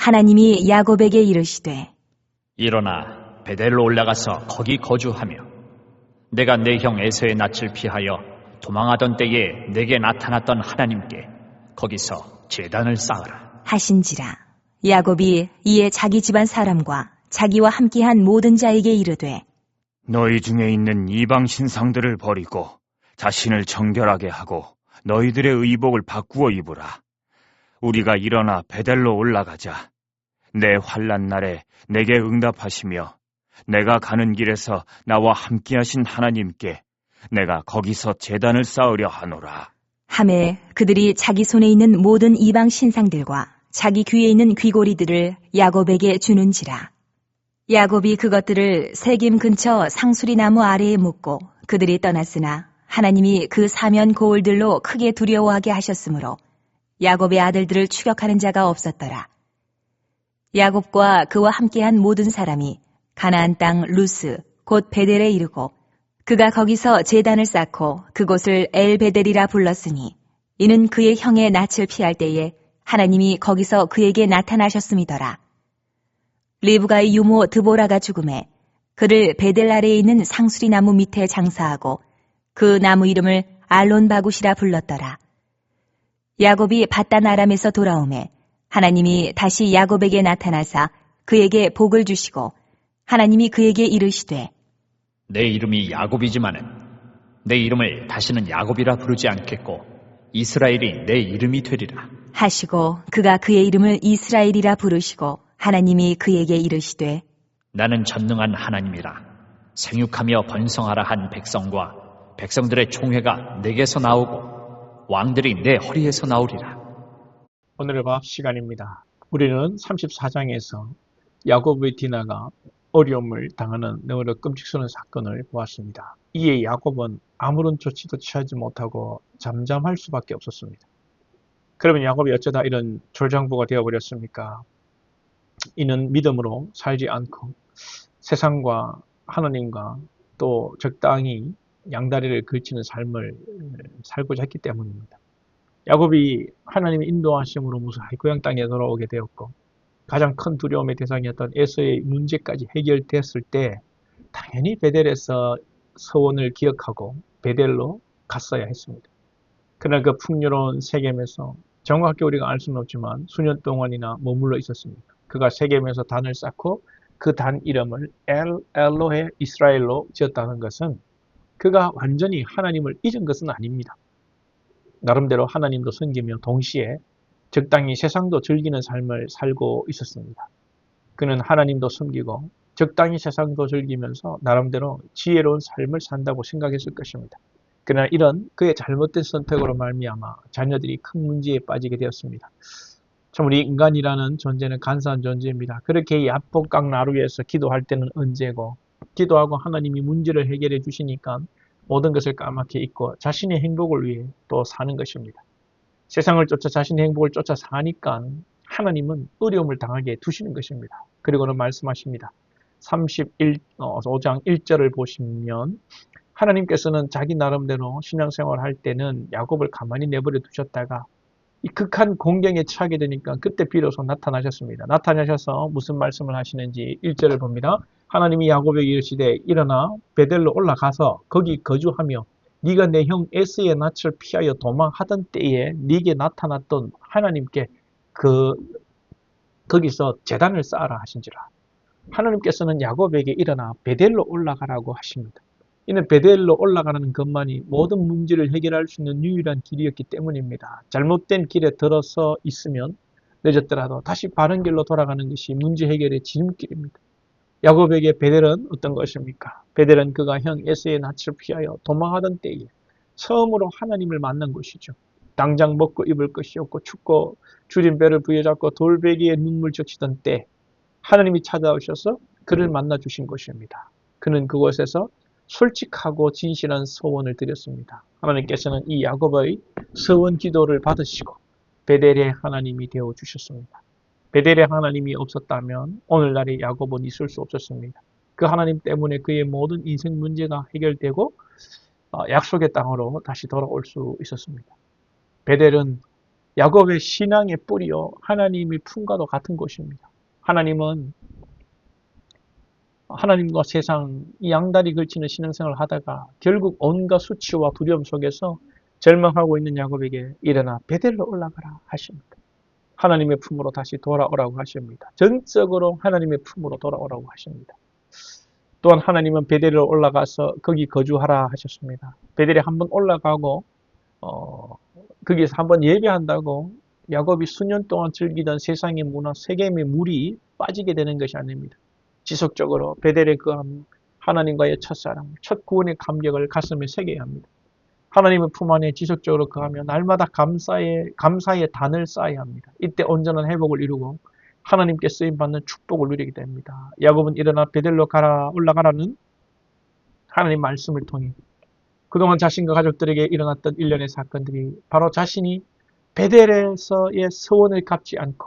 하나님이 야곱에게 이르시되 일어나 베델로 올라가서 거기 거주하며 내가 내 형 에서의 낯을 피하여 도망하던 때에 내게 나타났던 하나님께 거기서 제단을 쌓으라 하신지라. 야곱이 이에 자기 집안 사람과 자기와 함께한 모든 자에게 이르되 너희 중에 있는 이방 신상들을 버리고 자신을 정결하게 하고 너희들의 의복을 바꾸어 입으라. 우리가 일어나 베델로 올라가자. 내 환난 날에 내게 응답하시며 내가 가는 길에서 나와 함께하신 하나님께 내가 거기서 제단을 쌓으려 하노라. 하매 그들이 자기 손에 있는 모든 이방 신상들과 자기 귀에 있는 귀고리들을 야곱에게 주는지라. 야곱이 그것들을 세겜 근처 상수리 나무 아래에 묻고 그들이 떠났으나 하나님이 그 사면 고을들로 크게 두려워하게 하셨으므로 야곱의 아들들을 추격하는 자가 없었더라. 야곱과 그와 함께한 모든 사람이 가나안 땅 루스 곧 베델에 이르고 그가 거기서 제단을 쌓고 그곳을 엘베델이라 불렀으니 이는 그의 형의 낯을 피할 때에 하나님이 거기서 그에게 나타나셨음이더라. 리브가의 유모 드보라가 죽음에 그를 베델 아래에 있는 상수리 나무 밑에 장사하고 그 나무 이름을 알론바굿이라 불렀더라. 야곱이 바단 아람에서 돌아오매 하나님이 다시 야곱에게 나타나사 그에게 복을 주시고 하나님이 그에게 이르시되 내 이름이 야곱이지만은 내 이름을 다시는 야곱이라 부르지 않겠고 이스라엘이 내 이름이 되리라 하시고 그가 그의 이름을 이스라엘이라 부르시고 하나님이 그에게 이르시되 나는 전능한 하나님이라 생육하며 번성하라 한 백성과 백성들의 총회가 내게서 나오고 왕들이 내 허리에서 나오리라. 오늘의 밥 시간입니다. 우리는 34장에서 야곱의 디나가 어려움을 당하는 너무나 끔찍스러운 사건을 보았습니다. 이에 야곱은 아무런 조치도 취하지 못하고 잠잠할 수밖에 없었습니다. 그러면 야곱이 어쩌다 이런 졸장부가 되어버렸습니까? 이는 믿음으로 살지 않고 세상과 하나님과 또 적당히 양다리를 걸치는 삶을 살고자 했기 때문입니다. 야곱이 하나님의 인도하심으로 무사히 고향 땅에 돌아오게 되었고 가장 큰 두려움의 대상이었던 에서의 문제까지 해결됐을 때 당연히 베델에서 서원을 기억하고 베델로 갔어야 했습니다. 그러나 그 풍요로운 세겜에서 정확히 우리가 알 수는 없지만 수년 동안이나 머물러 있었습니다. 그가 세겜에서 단을 쌓고 그 단 이름을 엘로헤 이스라엘로 지었다는 것은 그가 완전히 하나님을 잊은 것은 아닙니다. 나름대로 하나님도 섬기며 동시에 적당히 세상도 즐기는 삶을 살고 있었습니다. 그는 하나님도 섬기고 적당히 세상도 즐기면서 나름대로 지혜로운 삶을 산다고 생각했을 것입니다. 그러나 이런 그의 잘못된 선택으로 말미암아 자녀들이 큰 문제에 빠지게 되었습니다. 참 우리 인간이라는 존재는 간사한 존재입니다. 그렇게 야복강 나루에서 기도할 때는 언제고 기도하고 하나님이 문제를 해결해 주시니까 모든 것을 까맣게 잊고 자신의 행복을 위해 또 사는 것입니다. 세상을 쫓아 자신의 행복을 쫓아 사니까 하나님은 어려움을 당하게 두시는 것입니다. 그리고는 말씀하십니다. 5장 1절을 보시면 하나님께서는 자기 나름대로 신앙생활 할 때는 야곱을 가만히 내버려 두셨다가 이 극한 공경에 처하게 되니까 그때 비로소 나타나셨습니다. 나타나셔서 무슨 말씀을 하시는지 1절을 봅니다. 하나님이 야곱에게 이르시되 일어나 베델로 올라가서 거기 거주하며 네가 내 형 에서의 낯을 피하여 도망하던 때에 네게 나타났던 하나님께 거기서 제단을 쌓아라 하신지라. 하나님께서는 야곱에게 일어나 베델로 올라가라고 하십니다. 이는 베델로 올라가는 것만이 모든 문제를 해결할 수 있는 유일한 길이었기 때문입니다. 잘못된 길에 들어서 있으면 늦었더라도 다시 바른 길로 돌아가는 것이 문제 해결의 지름길입니다. 야곱에게 베델은 어떤 것입니까? 베델은 그가 형 에서의 낯을 피하여 도망하던 때에 처음으로 하나님을 만난 곳이죠. 당장 먹고 입을 것이 없고 춥고 줄인 배를 부여잡고 돌베개에 눈물 적시던 때 하나님이 찾아오셔서 그를 만나 주신 곳입니다. 그는 그곳에서 솔직하고 진실한 서원을 드렸습니다. 하나님께서는 이 야곱의 서원 기도를 받으시고 베델의 하나님이 되어 주셨습니다. 베델의 하나님이 없었다면 오늘날의 야곱은 있을 수 없었습니다. 그 하나님 때문에 그의 모든 인생 문제가 해결되고 약속의 땅으로 다시 돌아올 수 있었습니다. 베델은 야곱의 신앙의 뿌리요 하나님의 품과도 같은 것입니다. 하나님은 하나님과 세상 이 양다리 걸치는 신앙생활을 하다가 결국 온갖 수치와 두려움 속에서 절망하고 있는 야곱에게 일어나 베델로 올라가라 하십니다. 하나님의 품으로 다시 돌아오라고 하십니다. 전적으로 하나님의 품으로 돌아오라고 하십니다. 또한 하나님은 베델로 올라가서 거기 거주하라 하셨습니다. 베델에 한번 올라가고 거기에서 한번 예배한다고 야곱이 수년 동안 즐기던 세상의 문화, 세겜의 물이 빠지게 되는 것이 아닙니다. 지속적으로 베델에 거하며 하나님과의 첫사랑, 첫 구원의 감격을 가슴에 새겨야 합니다. 하나님의 품 안에 지속적으로 거하며 날마다 감사의 단을 쌓아야 합니다. 이때 온전한 회복을 이루고 하나님께 쓰임받는 축복을 누리게 됩니다. 야곱은 일어나 베델로 올라가라는 하나님 말씀을 통해 그동안 자신과 가족들에게 일어났던 일련의 사건들이 바로 자신이 베델에서의 서원을 갚지 않고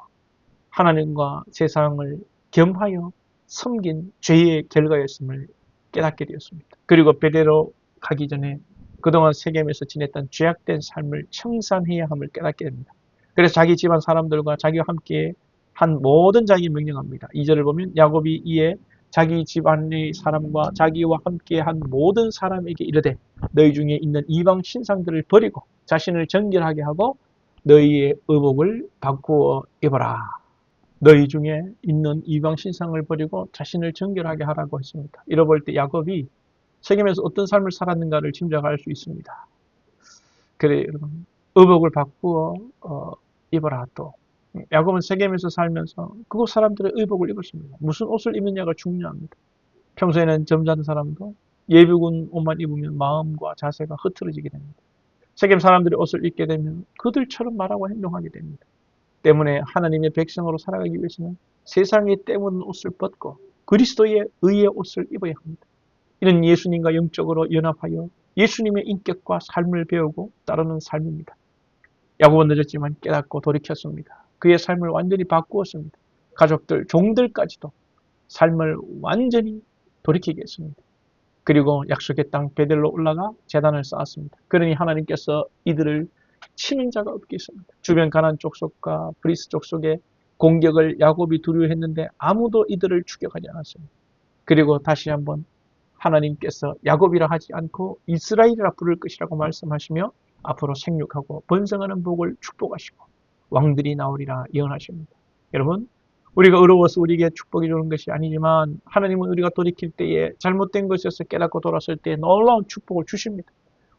하나님과 세상을 겸하여 섬긴 죄의 결과였음을 깨닫게 되었습니다. 그리고 베델로 가기 전에 그동안 세겜에서 지냈던 죄악된 삶을 청산해야 함을 깨닫게 됩니다. 그래서 자기 집안 사람들과 자기와 함께 한 모든 자에게 명령합니다. 2절을 보면 야곱이 이에 자기 집안의 사람과 자기와 함께 한 모든 사람에게 이르되 너희 중에 있는 이방 신상들을 버리고 자신을 정결하게 하고 너희의 의복을 바꾸어 입어라. 너희 중에 있는 이방 신상을 버리고 자신을 정결하게 하라고 했습니다. 이러볼 때 야곱이 세겜에서 어떤 삶을 살았는가를 짐작할 수 있습니다. 그래 여러분, 의복을 바꾸어 입어라. 또 야곱은 세겜에서 살면서 그곳 사람들의 의복을 입었습니다. 무슨 옷을 입느냐가 중요합니다. 평소에는 점잖은 사람도 예비군 옷만 입으면 마음과 자세가 흐트러지게 됩니다. 세겜 사람들이 옷을 입게 되면 그들처럼 말하고 행동하게 됩니다. 때문에 하나님의 백성으로 살아가기 위해서는 세상에 때묻는 옷을 벗고 그리스도의 의의 옷을 입어야 합니다. 이는 예수님과 영적으로 연합하여 예수님의 인격과 삶을 배우고 따르는 삶입니다. 야곱은 늦었지만 깨닫고 돌이켰습니다. 그의 삶을 완전히 바꾸었습니다. 가족들, 종들까지도 삶을 완전히 돌이키게 했습니다. 그리고 약속의 땅 베델로 올라가 제단을 쌓았습니다. 그러니 하나님께서 이들을 치는 자가 없겠습니다. 주변 가나안 족속과 브리스 족속의 공격을 야곱이 두려워했는데 아무도 이들을 추격하지 않았습니다. 그리고 다시 한번 하나님께서 야곱이라 하지 않고 이스라엘이라 부를 것이라고 말씀하시며 앞으로 생육하고 번성하는 복을 축복하시고 왕들이 나오리라 예언하십니다. 여러분, 우리가 어려워서 우리에게 축복이 주는 것이 아니지만 하나님은 우리가 돌이킬 때에 잘못된 것에서 깨닫고 돌아설 때에 놀라운 축복을 주십니다.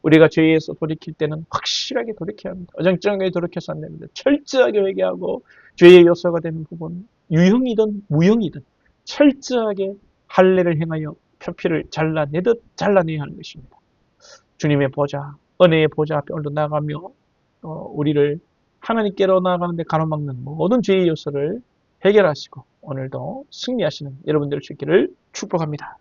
우리가 죄에서 돌이킬 때는 확실하게 돌이켜야 합니다. 어정쩡하게 돌이켜서 안 됩니다. 철저하게 회개하고 죄의 요소가 되는 부분, 유형이든 무형이든 철저하게 할례를 행하여 표피를 잘라내듯 잘라내야 하는 것입니다. 주님의 보좌, 은혜의 보좌 앞에 오늘도 나가며 우리를 하나님께로 나아가는데 가로막는 모든 죄의 요소를 해결하시고 오늘도 승리하시는 여러분들 수 있기를 축복합니다.